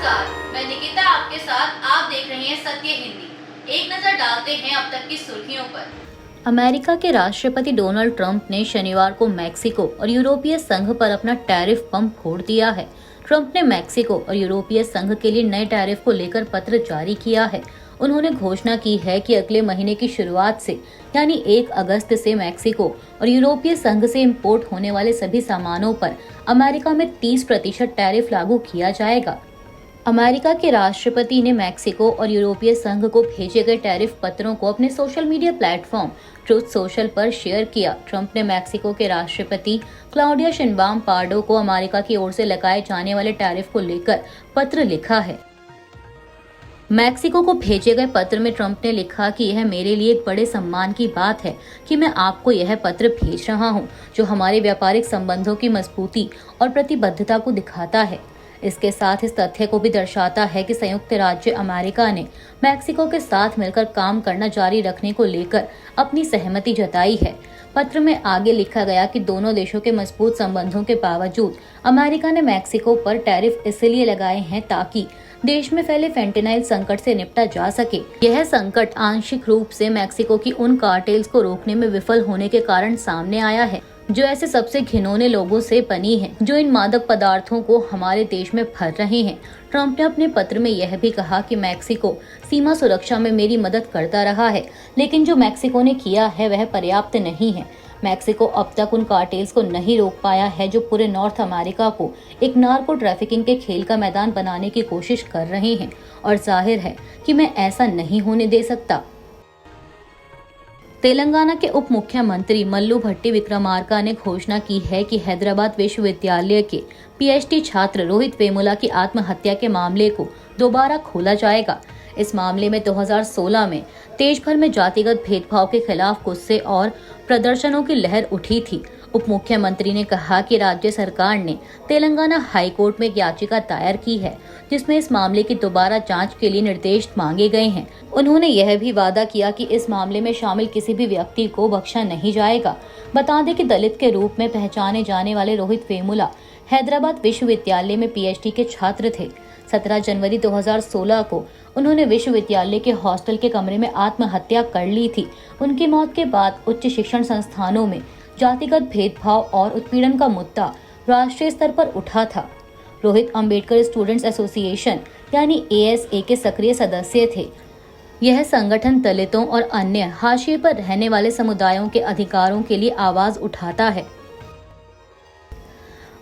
नमस्कार, मैं निकिता आपके साथ। आप देख रहे हैं सत्य हिंदी। एक नजर डालते हैं अब तक की सुर्खियों पर। अमेरिका के राष्ट्रपति डोनाल्ड ट्रंप ने शनिवार को मैक्सिको और यूरोपीय संघ पर अपना टैरिफ बम फोड़ दिया है। ट्रंप ने मैक्सिको और यूरोपीय संघ के लिए नए टैरिफ को लेकर पत्र जारी किया है। उन्होंने घोषणा की है कि अगले महीने की शुरुआत से यानी 1 अगस्त से मैक्सिको और यूरोपीय संघ से इंपोर्ट होने वाले सभी सामानों पर अमेरिका में 30% टैरिफ लागू किया जाएगा। अमेरिका के राष्ट्रपति ने मैक्सिको और यूरोपीय संघ को भेजे गए टैरिफ पत्रों को अपने social media platform truth social पर शेयर किया। ट्रंप ने मैक्सिको के राष्ट्रपति क्लाउडिया शिनबाम पार्डो को अमेरिका की ओर से लगाए जाने वाले टैरिफ को लेकर पत्र लिखा है। मैक्सिको को भेजे गए पत्र में ट्रंप ने लिखा कि यह मेरे लिए एक बड़े सम्मान की बात है कि मैं आपको यह पत्र भेज रहा हूं, जो हमारे व्यापारिक संबंधों की मजबूती और प्रतिबद्धता को दिखाता है। इसके साथ इस तथ्य को भी दर्शाता है कि संयुक्त राज्य अमेरिका ने मैक्सिको के साथ मिलकर काम करना जारी रखने को लेकर अपनी सहमति जताई है। पत्र में आगे लिखा गया कि दोनों देशों के मजबूत संबंधों के बावजूद अमेरिका ने मैक्सिको पर टैरिफ इसलिए लगाए हैं ताकि देश में फैले फेंटेनाइल संकट से निपटा जा सके। यह संकट आंशिक रूप से मैक्सिको की उन कार्टेल्स को रोकने में विफल होने के कारण सामने आया है, जो ऐसे सबसे घिनौने लोगों से बनी है जो इन मादक पदार्थों को हमारे देश में भर रहे हैं। ट्रंप ने अपने पत्र में यह भी कहा कि मैक्सिको सीमा सुरक्षा में मेरी मदद करता रहा है, लेकिन जो मैक्सिको ने किया है वह पर्याप्त नहीं है। मैक्सिको अब तक उन कार्टेल्स को नहीं रोक पाया है जो पूरे नॉर्थ अमेरिका को एक नार्को ट्रैफिकिंग के खेल का मैदान बनाने की कोशिश कर रहे हैं, और जाहिर है कि मैं ऐसा नहीं होने दे सकता। तेलंगाना के उप मुख्यमंत्री मल्लू भट्टी विक्रमार्का ने घोषणा की है कि हैदराबाद विश्वविद्यालय के पीएचडी छात्र रोहित वेमुला की आत्महत्या के मामले को दोबारा खोला जाएगा। इस मामले में 2016 में देश भर में जातिगत भेदभाव के खिलाफ गुस्से और प्रदर्शनों की लहर उठी थी। उप मुख्यमंत्री ने कहा कि राज्य सरकार ने तेलंगाना हाई कोर्ट में एक याचिका दायर की है, जिसमें इस मामले की दोबारा जांच के लिए निर्देश मांगे गए हैं। उन्होंने यह भी वादा किया कि इस मामले में शामिल किसी भी व्यक्ति को बख्शा नहीं जाएगा। बता दें कि दलित के रूप में पहचाने जाने वाले रोहित वेमुला हैदराबाद विश्वविद्यालय में पीएचडी के छात्र थे। 17 जनवरी 2016 को उन्होंने विश्वविद्यालय के हॉस्टल के कमरे में आत्महत्या कर ली थी। उनकी मौत के बाद उच्च शिक्षण संस्थानों में जातिगत भेदभाव और उत्पीड़न का मुद्दा राष्ट्रीय स्तर पर उठा था। रोहित अंबेडकर स्टूडेंट्स एसोसिएशन यानी ASA के सक्रिय सदस्य थे। यह संगठन दलितों और अन्य हाशिए पर रहने वाले समुदायों के अधिकारों के लिए आवाज उठाता है।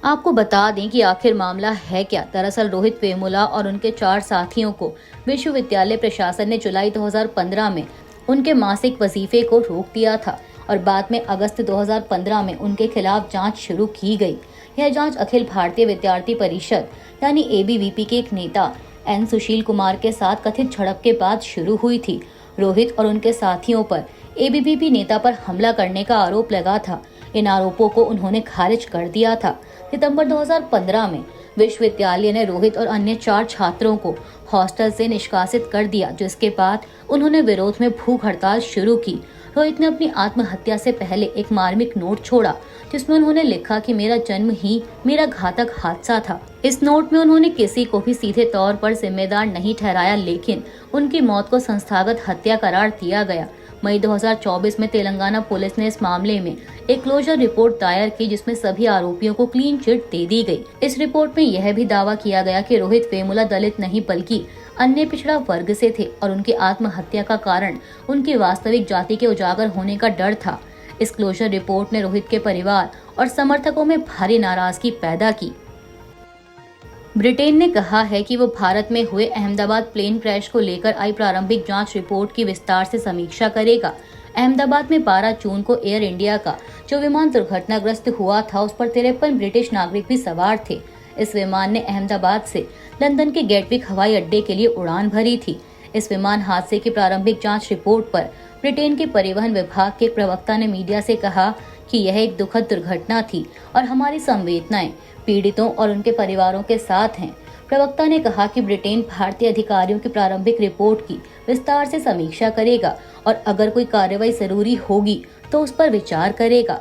आपको बता दें कि आखिर मामला है क्या। दरअसल रोहित वेमुला और उनके 4 साथियों को विश्वविद्यालय प्रशासन ने जुलाई 2015 में उनके मासिक वजीफे को रोक दिया था और बाद में अगस्त 2015 में उनके खिलाफ जांच शुरू की गई। यह जांच अखिल भारतीय विद्यार्थी परिषद यानी ABVP के एक नेता N सुशील कुमार के साथ कथित झड़प के बाद शुरू हुई थी। रोहित और उनके साथियों पर ABVP नेता पर हमला करने का आरोप लगा था। इन आरोपों को उन्होंने खारिज कर दिया था। सितंबर 2015 में विश्वविद्यालय ने रोहित और अन्य 4 छात्रों को हॉस्टल से निष्कासित कर दिया, जिसके बाद उन्होंने विरोध में भूख हड़ताल शुरू की। रोहित ने अपनी आत्महत्या से पहले एक मार्मिक नोट छोड़ा, जिसमें उन्होंने लिखा कि मेरा जन्म ही मेरा घातक हादसा था। इस नोट में उन्होंने किसी को भी सीधे तौर पर जिम्मेदार नहीं ठहराया, लेकिन उनकी मौत को संस्थागत हत्या करार दिया गया। मई 2024 में तेलंगाना पुलिस ने इस मामले में एक क्लोजर रिपोर्ट दायर की, जिसमें सभी आरोपियों को क्लीन चिट दे दी गई। इस रिपोर्ट में यह भी दावा किया गया कि रोहित वेमुला दलित नहीं बल्कि अन्य पिछड़ा वर्ग से थे और उनकी आत्महत्या का कारण उनकी वास्तविक जाति के उजागर होने का डर था। इस क्लोजर रिपोर्ट ने रोहित के परिवार और समर्थकों में भारी नाराजगी पैदा की। ब्रिटेन ने कहा है कि वो भारत में हुए अहमदाबाद प्लेन क्रैश को लेकर आई प्रारंभिक जांच रिपोर्ट की विस्तार से समीक्षा करेगा। अहमदाबाद में 12 जून को एयर इंडिया का जो विमान दुर्घटनाग्रस्त हुआ था, उस पर 53 ब्रिटिश नागरिक भी सवार थे। इस विमान ने अहमदाबाद से लंदन के गेटविक हवाई अड्डे के लिए उड़ान भरी थी। इस विमान हादसे की प्रारंभिक जांच रिपोर्ट पर ब्रिटेन के परिवहन विभाग के प्रवक्ता ने मीडिया से कहा कि यह एक दुखद दुर्घटना थी और हमारी संवेदनाएं पीड़ितों और उनके परिवारों के साथ हैं। प्रवक्ता ने कहा कि ब्रिटेन भारतीय अधिकारियों की प्रारंभिक रिपोर्ट की विस्तार से समीक्षा करेगा और अगर कोई कार्रवाई जरूरी होगी तो उस पर विचार करेगा।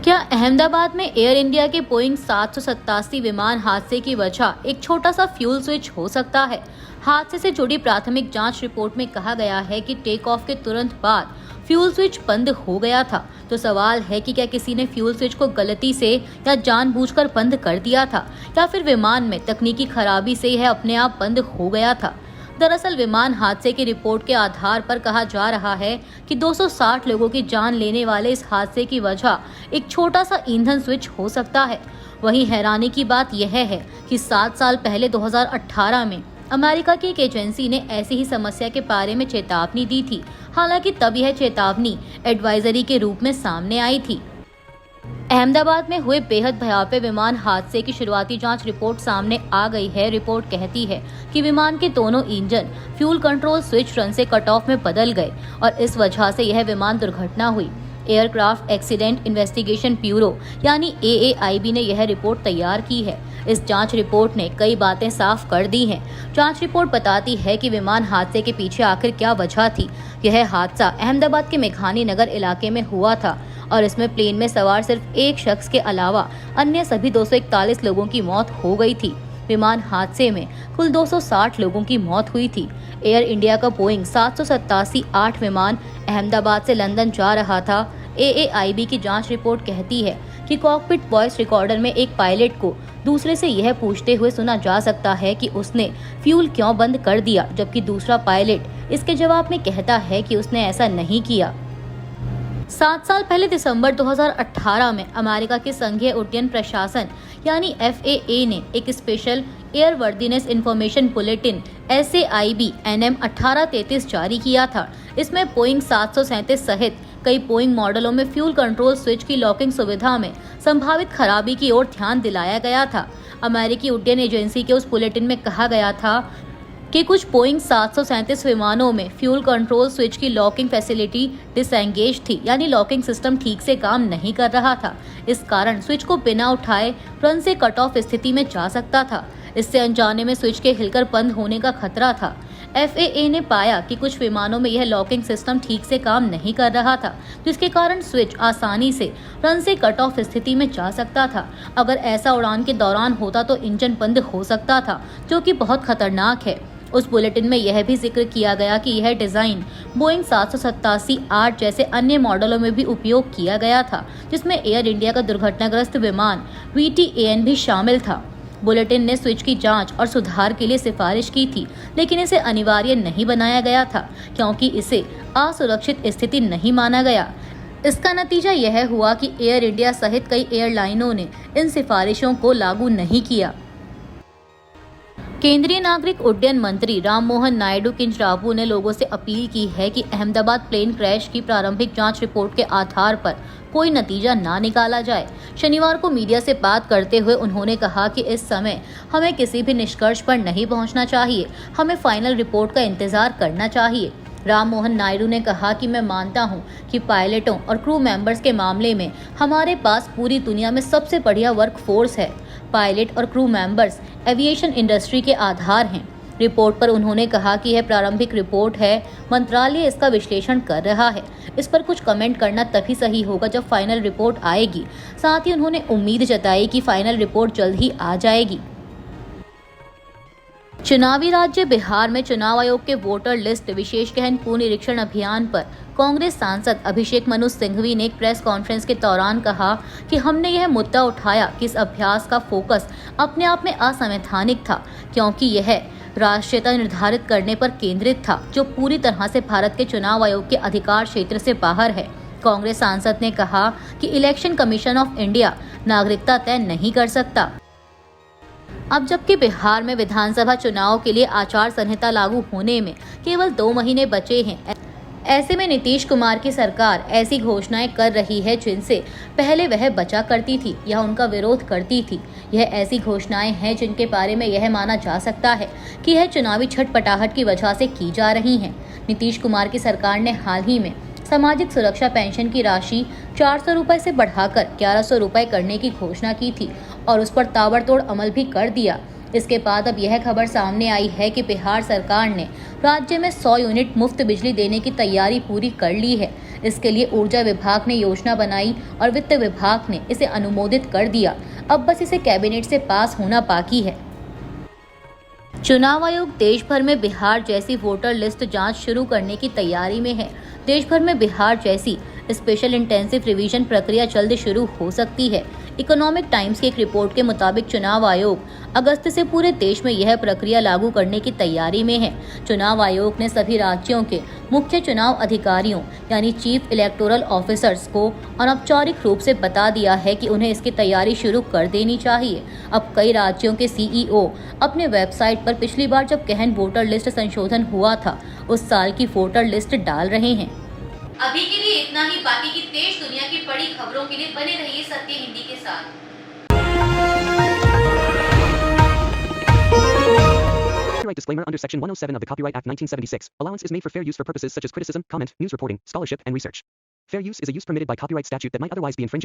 क्या अहमदाबाद में एयर इंडिया के बोइंग 787 विमान हादसे की वजह एक छोटा सा फ्यूल स्विच हो सकता है। हादसे से जुड़ी प्राथमिक जांच रिपोर्ट में कहा गया है कि टेक ऑफ के तुरंत बाद फ्यूल स्विच बंद हो गया था। तो सवाल है कि क्या किसी ने फ्यूल स्विच को गलती से या जानबूझकर बंद कर दिया था, या फिर विमान में तकनीकी खराबी से यह अपने आप बंद हो गया था। दरअसल विमान हादसे की रिपोर्ट के आधार पर कहा जा रहा है कि 260 लोगों की जान लेने वाले इस हादसे की वजह एक छोटा सा ईंधन स्विच हो सकता है। वहीं हैरानी की बात यह है कि 7 साल पहले 2018 में अमेरिका की एक एजेंसी ने ऐसी ही समस्या के बारे में चेतावनी दी थी। हालांकि तब यह चेतावनी एडवाइजरी के रूप में सामने आई थी। अहमदाबाद में हुए बेहद भयावह विमान हादसे की शुरुआती जांच रिपोर्ट सामने आ गई है। रिपोर्ट कहती है कि विमान के दोनों engine fuel control switch run से कट ऑफ में बदल गए और इस वजह से यह विमान दुर्घटना हुई। एयरक्राफ्ट एक्सीडेंट इन्वेस्टिगेशन ब्यूरो यानी AAIB ने यह रिपोर्ट तैयार की है। इस जांच रिपोर्ट ने कई बातें साफ कर दी हैं। जांच रिपोर्ट बताती है कि विमान हादसे के पीछे आखिर क्या वजह थी। यह हादसा अहमदाबाद के मेघानी नगर इलाके में हुआ था और इसमें प्लेन में सवार सिर्फ एक शख्स के अलावा अन्य सभी 241 लोगों की मौत हो गई थी। विमान हादसे में कुल 260 लोगों की मौत हुई थी। एयर इंडिया का बोइंग 787-8 विमान अहमदाबाद से लंदन जा रहा था। AAIB की जांच रिपोर्ट कहती है कि कॉकपिट वॉइस रिकॉर्डर में एक पायलट को दूसरे से यह पूछते हुए सुना जा सकता है कि उसने फ्यूल क्यों बंद कर दिया, जबकि दूसरा पायलट इसके जवाब में कहता है कि उसने ऐसा नहीं किया। 7 साल पहले दिसंबर 2018 में अमेरिका के संघीय उड्डयन प्रशासन यानी FAA ने एक special airworthiness information bulletin SAIB NM 1833 जारी किया था। इसमें बोइंग 737 सहित कई बोइंग मॉडलों में फ्यूल कंट्रोल स्विच की लॉकिंग सुविधा में संभावित खराबी की ओर ध्यान दिलाया गया था। अमेरिकी उड्डयन एजेंसी के उस बुलेटिन में कहा गया था कि कुछ बोइंग 737 विमानों में फ्यूल कंट्रोल स्विच की लॉकिंग फैसिलिटी डिसएंगेज थी, यानी लॉकिंग सिस्टम ठीक से काम नहीं कर रहा था। इस कारण स्विच को बिना उठाए रन से कट ऑफ स्थिति में जा सकता था। इससे अनजाने में स्विच के हिलकर बंद होने का खतरा था। FAA ने पाया कि कुछ विमानों में यह लॉकिंग सिस्टम ठीक से काम नहीं कर रहा था, जिसके कारण स्विच आसानी से रन से कट ऑफ स्थिति में जा सकता था। अगर ऐसा उड़ान के दौरान होता तो इंजन बंद हो सकता था, जो कि बहुत खतरनाक है। उस बुलेटिन में यह भी जिक्र किया गया कि यह डिजाइन बोइंग 787-8 जैसे अन्य मॉडलों में भी उपयोग किया गया था, जिसमें एयर इंडिया का दुर्घटनाग्रस्त विमान VTAN भी शामिल था। बुलेटिन ने स्विच की जांच और सुधार के लिए सिफारिश की थी, लेकिन इसे अनिवार्य नहीं बनाया गया था क्योंकि इसे असुरक्षित स्थिति नहीं माना गया। इसका नतीजा यह हुआ कि एयर इंडिया सहित कई एयरलाइनों ने इन सिफारिशों को लागू नहीं किया। केंद्रीय नागरिक उड्डयन मंत्री राममोहन नायडू किंजराबू ने लोगों से अपील की है कि अहमदाबाद प्लेन क्रैश की प्रारंभिक जांच रिपोर्ट के आधार पर कोई नतीजा ना निकाला जाए। शनिवार को मीडिया से बात करते हुए उन्होंने कहा कि इस समय हमें किसी भी निष्कर्ष पर नहीं पहुंचना चाहिए, हमें फाइनल रिपोर्ट का इंतजार करना चाहिए। राममोहन नायडू ने कहा कि मैं मानता हूं कि पायलटों और क्रू मेंबर्स के मामले में हमारे पास पूरी दुनिया में सबसे बढ़िया वर्क फोर्स है। पायलट और क्रू मेंबर्स एविएशन इंडस्ट्री के आधार हैं। रिपोर्ट पर उन्होंने कहा कि यह प्रारंभिक रिपोर्ट है, मंत्रालय इसका विश्लेषण कर रहा है। इस पर कुछ कमेंट करना तभी सही होगा जब फाइनल रिपोर्ट आएगी। साथ ही उन्होंने उम्मीद जताई कि फाइनल रिपोर्ट जल्द ही आ जाएगी। चुनावी राज्य बिहार में चुनाव आयोग के वोटर लिस्ट विशेष गहन पुनरीक्षण अभियान पर कांग्रेस सांसद अभिषेक मनु सिंघवी ने एक प्रेस कॉन्फ्रेंस के दौरान कहा कि हमने यह मुद्दा उठाया कि इस अभ्यास का फोकस अपने आप में असंवैधानिक था, क्योंकि यह राष्ट्रीयता निर्धारित करने पर केंद्रित था, जो पूरी तरह से भारत के चुनाव आयोग के अधिकार क्षेत्र से बाहर है। कांग्रेस सांसद ने कहा कि इलेक्शन कमीशन ऑफ इंडिया नागरिकता तय नहीं कर सकता। अब जबकि बिहार में विधानसभा चुनाव के लिए आचार संहिता लागू होने में केवल 2 महीने बचे हैं, ऐसे में नीतीश कुमार की सरकार ऐसी घोषणाएं कर रही है जिनसे पहले वह बचा करती थी या उनका विरोध करती थी। यह ऐसी घोषणाएं हैं जिनके बारे में यह माना जा सकता है कि यह चुनावी छटपटाहट की वजह से की जा रही हैं। नीतीश कुमार की सरकार ने हाल ही में सामाजिक सुरक्षा पेंशन की राशि 400 रुपए से बढ़ाकर 1100 रुपए करने की घोषणा की थी और उस पर ताबड़तोड़ अमल भी कर दिया। इसके बाद अब यह खबर सामने आई है कि बिहार सरकार ने राज्य में 100 यूनिट मुफ्त बिजली देने की तैयारी पूरी कर ली है। इसके लिए ऊर्जा विभाग ने योजना बनाई और वित्त विभाग ने इसे अनुमोदित कर दिया। अब बस इसे कैबिनेट से पास होना बाकी है। चुनाव आयोग देश भर में बिहार जैसी वोटर लिस्ट जांच शुरू करने की तैयारी में है। देश भर में बिहार जैसी स्पेशल इंटेंसिव रिवीजन प्रक्रिया जल्द शुरू हो सकती है। इकोनॉमिक टाइम्स की एक रिपोर्ट के मुताबिक चुनाव आयोग अगस्त से पूरे देश में यह प्रक्रिया लागू करने की तैयारी में है। चुनाव आयोग ने सभी राज्यों के मुख्य चुनाव अधिकारियों यानी चीफ इलेक्टोरल ऑफिसर्स को अनौपचारिक रूप से बता दिया है कि उन्हें इसकी तैयारी शुरू कर देनी चाहिए। अब कई राज्यों के सीईओ अपने वेबसाइट पर पिछली बार जब गहन वोटर लिस्ट संशोधन हुआ था उस साल की वोटर लिस्ट डाल रहे हैं। अभी के लिए इतना ही। बाकी की देश दुनिया की बड़ी खबरों के लिए बने रहिए सत्य हिंदी के साथ। Copyright disclaimer under Section 107 of the Copyright Act 1976. Allowance is made for fair use for purposes such as criticism, comment, news reporting, scholarship, and research. Fair use is a use permitted by copyright statute that might otherwise be infringing.